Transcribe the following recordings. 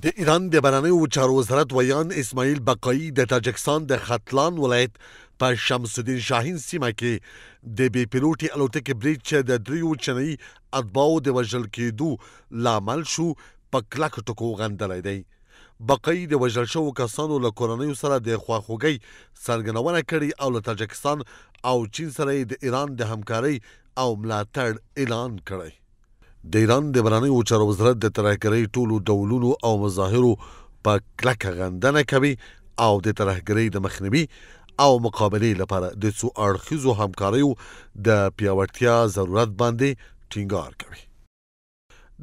د ایران د بهرنیو چارو وزارت ویان اسماعیل بقایي د تاجکستان د ختلان ولایت په شمس الدین شاهین سیمه کې د بې پیلوټي الوتکې برید چې د دریو چینایي اتباعو د وژل کېدو لامل شو په کلکو ټکو غندلی دی. بقایي د وژل شوو کسانو له کورنیو سره د خواخوږۍ څرګندونه کړې او له تاجکستان او چین سره یې د ایران د همکارۍ او ملاتړ اعلان کړی. د ایران د بهرنیو چارو وزارت د ترهګرۍ ټولو ډولونو او مظاهرو په کلکه غندنه کوي او د ترهګرۍ د مخنیوي او مقابلې لپاره د څو اړخیزو همکاریو د پیاوړتیا ضرورت باندې ټینګار کوي.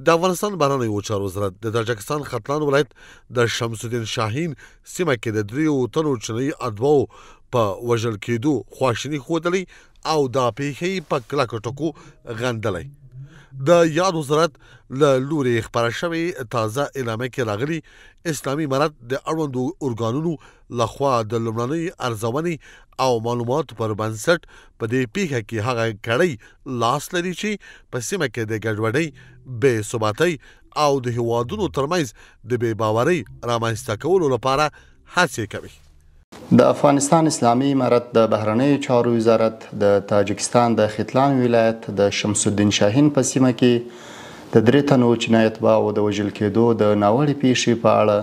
د افغانستان بهرنیو چارو وزارت د تاجکستان ختلان ولایت د شمس الدین شاهین سیمه کې د دریو تنو چینایي اتباعو په وژل کېدو خواشیني ښودلې او دا پیښې په کلکو ټکو غندلی. د یاد وزارت له لورې خپاره شوې تازه اعلامیه کې راغلي اسلامي امارت د اړوندو ارګانونو لخوا د لومړنۍ ارزونې او معلوماتو پر بنسټ په دې پیښه کې هغه کړۍ لاس لري چې په سیمه کې د ګډوډۍ، بې ثباتۍ او د هیوادونو ترمنځ د بې باورۍ رامنځته کولو لپاره هڅې کوي. د افغانستان اسلامي امارت د بهرنیو چارو وزارت د تاجکستان د ختلان ولایت د شمس الدین شاهین په سیمه کې د درې تنو چینایي اتباعو د وژل کېدو د ناوړې پیښې په اړه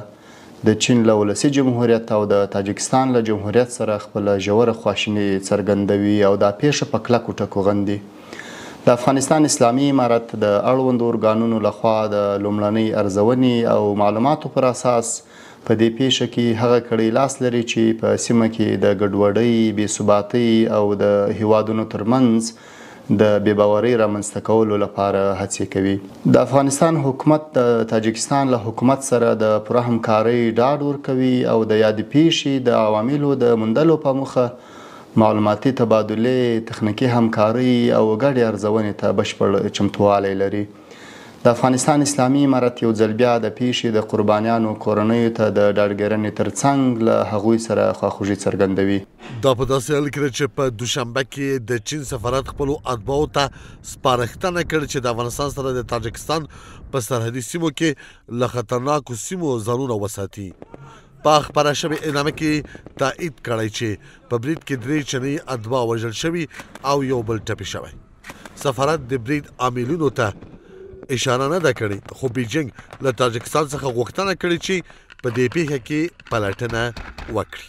د چین له ولسي جمهوریت او د تاجکستان له جمهوریت سره خپله ژوره خواشیني څرګندوي او دا پیښه په کلکو ټکو غندي. د افغانستان اسلامي امارت د اړوندو ارګانونو لخوا د لومړنۍ ارزونې او معلوماتو پر اساس په دې پیښه کې هغه کړۍ لاس لري چې په سیمه کې د ګډوډۍ، بې ثباتۍ او د هیوادونو ترمنځ د بې باورۍ رامنځته کولو لپاره هڅې کوي. د افغانستان حکومت د تاجکستان له حکومت سره د پوره همکارۍ ډاډ ورکوي او د یادې پیښې د عواملو د موندلو په موخه معلوماتي تبادلې، تخنیکي همکارۍ او ګډې ارزونې ته بشپړ چمتووالی لري. د افغانستان اسلامي امارت یو ځل بیا د پیښې د قربانیانو کورنیو ته د ډاډګرنې ترڅنګ له هغوی سره خواخوږي څرګندوي. دا په داسې حال کې چې په دوشنبه کې د چین سفارت خپلو اتباعو ته سپارښتنه کړې چې د افغانستان سره د تاجکستان په سرحدي سیمو کې له خطرناکو سیمو ځانونه وساتي. په خپاره شوې اعلامیه کې تایید کړی چې په برید کې 3 چینایي اتباع وژل شوي او یو بل ټپي شوی. سفارت د برید عاملینو ته اشاره نه ده کړې، خو بیجینګ له تاجکستان څخه غوښتنه کړې چې په دې پیښه کې پلټنه وکړي.